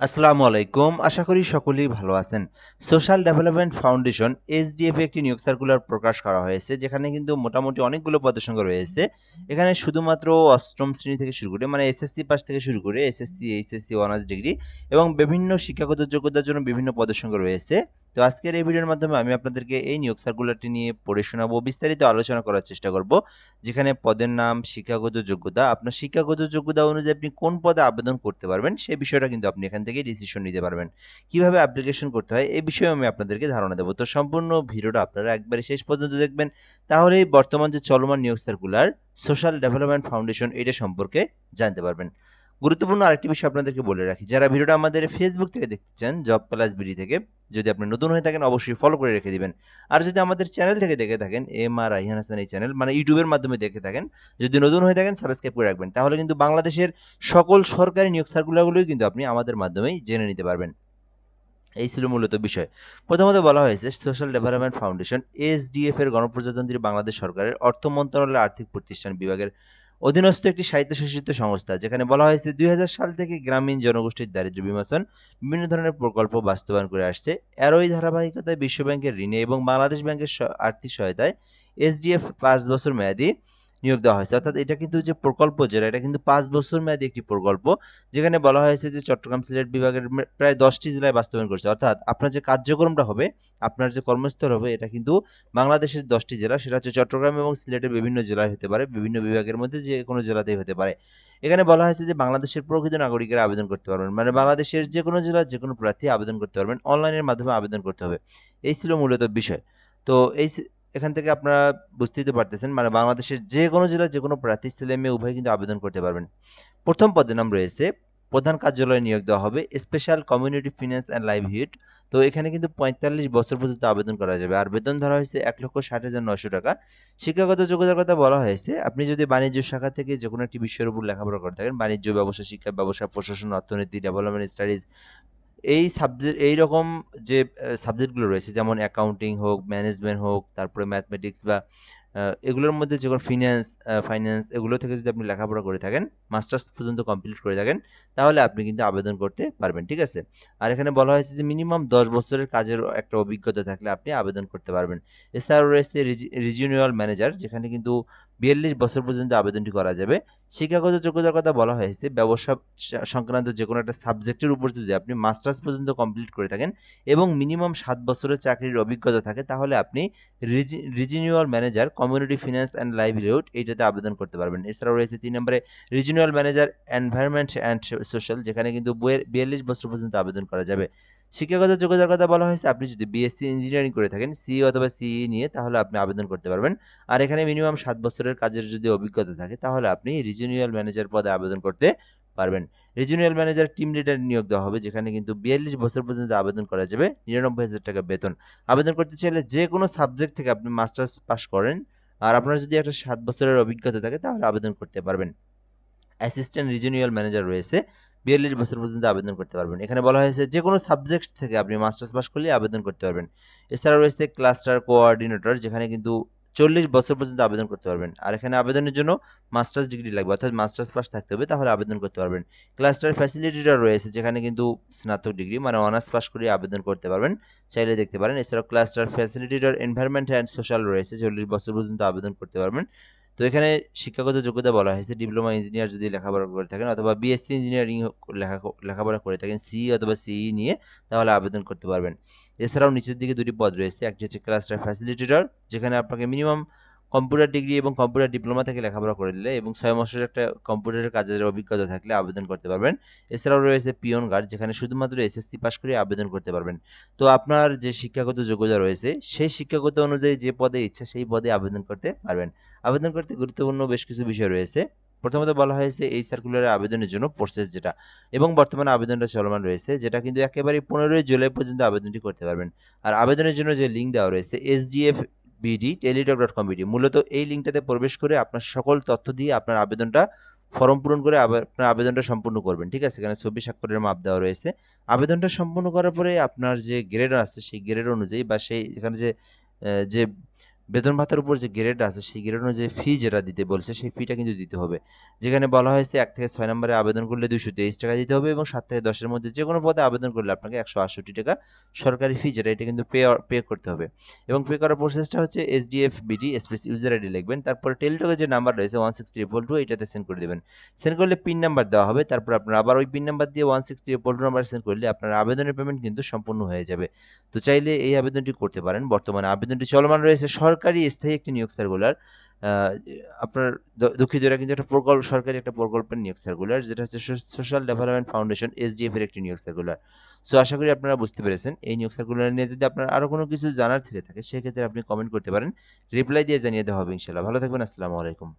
আসসালামু আলাইকুম। আশা করি সকলেই ভালো আছেন। সোশ্যাল ডেভেলপমেন্ট ফাউন্ডেশন এসডিএফ এ একটি নিয়োগ সার্কুলার প্রকাশ করা হয়েছে, যেখানে কিন্তু মোটামুটি অনেকগুলো পদের সংখ্যা রয়েছে। এখানে শুধুমাত্র অষ্টম শ্রেণী থেকে শুরু করে মানে এসএসসি পাস থেকে শুরু করে এসএসসি, এইচএসসি, অনার্স ডিগ্রি এবং বিভিন্ন শিক্ষাগত যোগ্যতার জন্য বিভিন্ন পদের সংখ্যা রয়েছে। তো আজকের এই ভিডিওর মাধ্যমে আমি আপনাদেরকে এই নিয়োগ সার্কুলারটি নিয়ে পড়ে শোনাবো, বিস্তারিত আলোচনা করার চেষ্টা করব। যেখানে পদের নাম, শিক্ষাগত যোগ্যতা, আপনার শিক্ষাগত যোগ্যতা অনুযায়ী আপনি কোন পদে আবেদন করতে পারবেন সেই বিষয়টা কিন্তু আপনি এখান থেকে ডিসিশন নিতে পারবেন। কিভাবে অ্যাপ্লিকেশন করতে হয় এই বিষয়ে আমি আপনাদেরকে ধারণা দেবো। তো সম্পূর্ণ ভিডিওটা আপনারা একবারে শেষ পর্যন্ত দেখবেন, তাহলেই বর্তমান যে চলমান নিয়োগ সার্কুলার সোশ্যাল ডেভেলপমেন্ট ফাউন্ডেশন এটা সম্পর্কে জানতে পারবেন। গুরুত্বপূর্ণ আরেকটি বিষয় আপনাদেরকে বলে রাখি, যারা ভিডিওটা আমাদের ফেসবুক থেকে দেখতে চান, জব প্লাস বিডি থেকে, যদি আপনি নতুন হয়ে থাকেন অবশ্যই ফলো করে রেখে দিবেন। আর যদি আমাদের চ্যানেল থেকে দেখে থাকেন, এম আর রাইহান হাসান এই চ্যানেল মানে ইউটিউবের মাধ্যমে দেখে থাকেন, যদি নতুন হয়ে থাকেন সাবস্ক্রাইব করে রাখবেন, তাহলে কিন্তু বাংলাদেশের সকল সরকারি নিয়োগ সার্কুলারগুলোই কিন্তু আপনি আমাদের মাধ্যমেই জেনে নিতে পারবেন। এই ছিল মূলত বিষয়। প্রথমত বলা হয়েছে সোশ্যাল ডেভেলপমেন্ট ফাউন্ডেশন এসডিএফ এর গণপ্রজাতন্ত্রী বাংলাদেশ সরকারের অর্থ মন্ত্রণালয়ের আর্থিক প্রতিষ্ঠান বিভাগের অধীনস্থ একটি স্বায়ত্তশাসিত সংস্থা, যেখানে বলা হয়েছে 2000 সাল থেকে গ্রামীণ জনগোষ্ঠীর দারিদ্র্য বিমোচন বিভিন্ন ধরনের প্রকল্প বাস্তবায়ন করে আসছে। এরই ধারাবাহিকতায় বিশ্বব্যাংকের ঋণে এবং বাংলাদেশ ব্যাংকের আর্থিক সহায়তায় এসডিএফ 5 বছর মেয়াদী নিয়োগ দেওয়া হয়েছে। অর্থাৎ এটা কিন্তু যে প্রকল্প, যেটা এটা কিন্তু 5 বছর মেয়াদী একটি প্রকল্প, যেখানে বলা হয়েছে যে চট্টগ্রাম সিলেট বিভাগের প্রায় 10টি জেলায় বাস্তবায়ন করছে। অর্থাৎ আপনার যে কার্যক্রমটা হবে, আপনার যে কর্মস্থল হবে, এটা কিন্তু বাংলাদেশের 10টি জেলা, সেটা হচ্ছে চট্টগ্রাম এবং সিলেটের বিভিন্ন জেলায় হতে পারে, বিভিন্ন বিভাগের মধ্যে যে কোনো জেলাতেই হতে পারে। এখানে বলা হয়েছে যে বাংলাদেশের প্রকৃত নাগরিকেরা আবেদন করতে পারবেন, মানে বাংলাদেশের যে কোনো জেলার যে কোনো প্রার্থী আবেদন করতে পারবেন, অনলাইনের মাধ্যমে আবেদন করতে হবে। এই ছিল মূলত বিষয়। তো এখান থেকে আপনারা বুঝতেই তো পারতেছেন, মানে বাংলাদেশের যে কোনো জেলার যে কোনো প্রার্থী, ছেলে মেয়ে উভয় কিন্তু আবেদন করতে পারবেন। প্রথম পদের নাম রয়েছে প্রধান কার্যালয়ে নিয়োগ দেওয়া হবে special community finance and livelihood. তো এখানে কিন্তু 45 বছর পর্যন্ত আবেদন করা যাবে, আর বেতন ধরা হয়েছে 1,60,900 টাকা। শিক্ষাগত যোগ্যতার কথা বলা হয়েছে, আপনি যদি বাণিজ্য শাখা থেকে যে কোনো একটি বিষয়ের উপর লেখাপড়া করে থাকেন, বাণিজ্য, ব্যবসা, শিক্ষা, ব্যবসা, প্রশাসন, অর্থনীতি, ডেভেলপমেন্ট স্টাডিজ, এই সাবজেক্ট এইরকম যে সাবজেক্টগুলো রয়েছে, যেমন অ্যাকাউন্টিং হোক, ম্যানেজমেন্ট হোক, তারপরে ম্যাথমেটিক্স বা এগুলোর মধ্যে যে কোনো ফাইন্যান্স এগুলো থেকে যদি আপনি লেখাপড়া করে থাকেন, মাস্টার্স পর্যন্ত কমপ্লিট করে থাকেন, তাহলে আপনি কিন্তু আবেদন করতে পারবেন। ঠিক আছে? আর এখানে বলা হয়েছে যে মিনিমাম 10 বছরের কাজের একটা অভিজ্ঞতা থাকলে আপনি আবেদন করতে পারবেন। এছাড়াও রয়েছে রিজিওনাল ম্যানেজার, যেখানে কিন্তু 42 বছর পর্যন্ত আবেদনটি করা যাবে। শিক্ষাগত যোগ্যতার কথা বলা হয়েছে, ব্যবসা সংক্রান্ত যে কোনো একটা সাবজেক্টের উপর যদি আপনি মাস্টার্স পর্যন্ত কমপ্লিট করে থাকেন এবং মিনিমাম 7 বছরের চাকরির অভিজ্ঞতা থাকে, তাহলে আপনি regional manager community finance and livelihood এইটাতে আবেদন করতে পারবেন। এছাড়াও রয়েছে 3 নম্বরে regional manager environment and social, যেখানে কিন্তু 42 বছর পর্যন্ত আবেদন করা যাবে। শিক্ষাগত যোগ্যতার কথা বলা হয়েছে, আপনি যদি বিএসসি ইঞ্জিনিয়ারিং করে থাকেন, সিই অথবা সিই নিয়ে, তাহলে আপনি আবেদন করতে পারবেন। আর এখানে মিনিমাম 7 বছরের কাজের যদি অভিজ্ঞতা থাকে, তাহলে আপনি রিজিওনাল ম্যানেজার পদে আবেদন করতে পারবেন। রিজিওনাল ম্যানেজার টিম লিডার নিয়োগ দেওয়া হবে, যেখানে কিন্তু 42 বছর পর্যন্ত আবেদন করা যাবে, 99,000 টাকা বেতন। আবেদন করতে চাইলে যে কোনো সাবজেক্ট থেকে আপনি মাস্টার্স পাস করেন, আর আপনার যদি একটা 7 বছরের অভিজ্ঞতা থাকে, তাহলে আবেদন করতে পারবেন। অ্যাসিস্ট্যান্ট রিজিওনাল ম্যানেজার রয়েছে, 42 বছর পর্যন্ত আবেদন করতে পারবেন। এখানে বলা হয়েছে যে কোনো সাবজেক্ট থেকে আপনি মাস্টার্স পাস করলে আবেদন করতে পারবেন। এছাড়া রয়েছে ক্লাস্টার কোঅর্ডিনেটর, যেখানে কিন্তু 40 বছর পর্যন্ত আবেদন করতে পারবেন। আর এখানে আবেদনের জন্য মাস্টার্স ডিগ্রি লাগবে, অর্থাৎ মাস্টার্স পাস থাকতে হবে, তাহলে আবেদন করতে পারবেন। ক্লাস্টার ফ্যাসিলিটেটর রয়েছে, যেখানে কিন্তু স্নাতক ডিগ্রি মানে অনার্স পাস করে আবেদন করতে পারবেন, চাইলে দেখতে পারেন। এছাড়াও cluster facilitator environment and social রয়েছে, 40 বছর পর্যন্ত আবেদন করতে পারবেন। তো এখানে শিক্ষাগত যোগ্যতা বলা হয়েছে ডিপ্লোমা ইঞ্জিনিয়ার যদি লেখাপড়া করে থাকেন, অথবা বিএসসি ইঞ্জিনিয়ারিং লেখাপড়া করে থাকেন, সিই অথবা সিই নিয়ে, তাহলে আবেদন করতে পারবেন। এছাড়াও নিচের দিকে দুটি পদ রয়েছে, একটি হচ্ছে ক্লাস্টার ফ্যাসিলিটেটর, যেখানে আপনাকে মিনিমাম কম্পিউটার ডিগ্রি এবং কম্পিউটার ডিপ্লোমা থেকে লেখাপড়া করে দিলে এবং 6 মাসের একটা কম্পিউটারের কাজের অভিজ্ঞতা থাকলে আবেদন করতে পারবেন। এছাড়াও রয়েছে পিয়ন গার্ড, যেখানে শুধুমাত্র এসএসসি পাস করে আবেদন করতে পারবেন। তো আপনার যে শিক্ষাগত যোগ্যতা রয়েছে, সেই শিক্ষাগত অনুযায়ী যে পদে ইচ্ছা সেই পদে আবেদন করতে পারবেন। আবেদন করতে গুরুত্বপূর্ণ বেশ কিছু বিষয় রয়েছে। প্রথমত বলা হয়েছে এই সার্কুলারে আবেদনের জন্য প্রসেস যেটা, এবং বর্তমানে আবেদনটা চলমান রয়েছে, যেটা কিন্তু একেবারে 15 জুলাই পর্যন্ত আবেদনটি করতে পারবেন। আর আবেদনের জন্য যে লিঙ্ক দেওয়া রয়েছে এসডিএফ বিডি টেলিটক.com বিডি, মূলত এই লিঙ্কটাতে প্রবেশ করে আপনার সকল তথ্য দিয়ে আপনার আবেদনটা ফর্ম পূরণ করে আপনার আবেদনটা সম্পূর্ণ করবেন। ঠিক আছে? এখানে ছবি স্বাক্ষরের মাপ দেওয়া রয়েছে। আবেদনটা সম্পূর্ণ করার পরে আপনার যে গ্রেড আছে সেই গ্রেড অনুযায়ী বা সেই এখানে যে বেতন ভাতার উপর যে গ্রেড আছে সেই গ্রেড অনুযায়ী ফি যেটা দিতে বলছে সেই ফিটা কিন্তু দিতে হবে। যেখানে বলা হয়েছে ১ থেকে ৬ নম্বরে আবেদন করলে ৳২২৩ দিতে হবে এবং ৭ থেকে ১০ এর মধ্যে যেকোনো পদে আবেদন করলে আপনাকে ৳১৬৮ সরকারি ফি যেটা এটা কিন্তু পে করতে হবে। এবং পে করার প্রসেসটা হচ্ছে SDF BD space user ID লিখবেন। তারপরে টেলিটকের যে নাম্বার রয়েছে 16322 এটাতে সেন্ড করে দিবেন। সেন্ড করলে পিন নাম্বার দেওয়া হবে। তারপর আপনার আবার ওই পিন নাম্বার দিয়ে 16322 নাম্বারে সেন্ড করলে আপনার আবেদনের পেমেন্ট কিন্তু সম্পূর্ণ হয়ে যাবে। তো চাইলে এই আবেদনটি করতে পারেন। বর্তমানে আবেদনটি চলমান রয়েছে সরকারি স্থায়ী একটি নিয়োগ সার্কুলার। আ আপনার দুঃখিত, এটা কিন্তু একটা সরকারি একটা প্রকল্পের নিয়োগ সার্কুলার যেটা হচ্ছে সোশ্যাল ডেভেলপমেন্ট ফাউন্ডেশন SDF এর একটি নিয়োগ সার্কুলার। সো আশা করি আপনারা বুঝতে পেরেছেন। এই নিয়োগ সার্কুলার নিয়ে যদি আপনার আরো কোনো কিছু জানার থেকে থাকে সেক্ষেত্রে আপনি কমেন্ট করতে পারেন। রিপ্লাই দিয়ে জানিয়ে দেওয়া হবে ইনশাআল্লাহ। ভালো থাকবেন। আসসালামু আলাইকুম।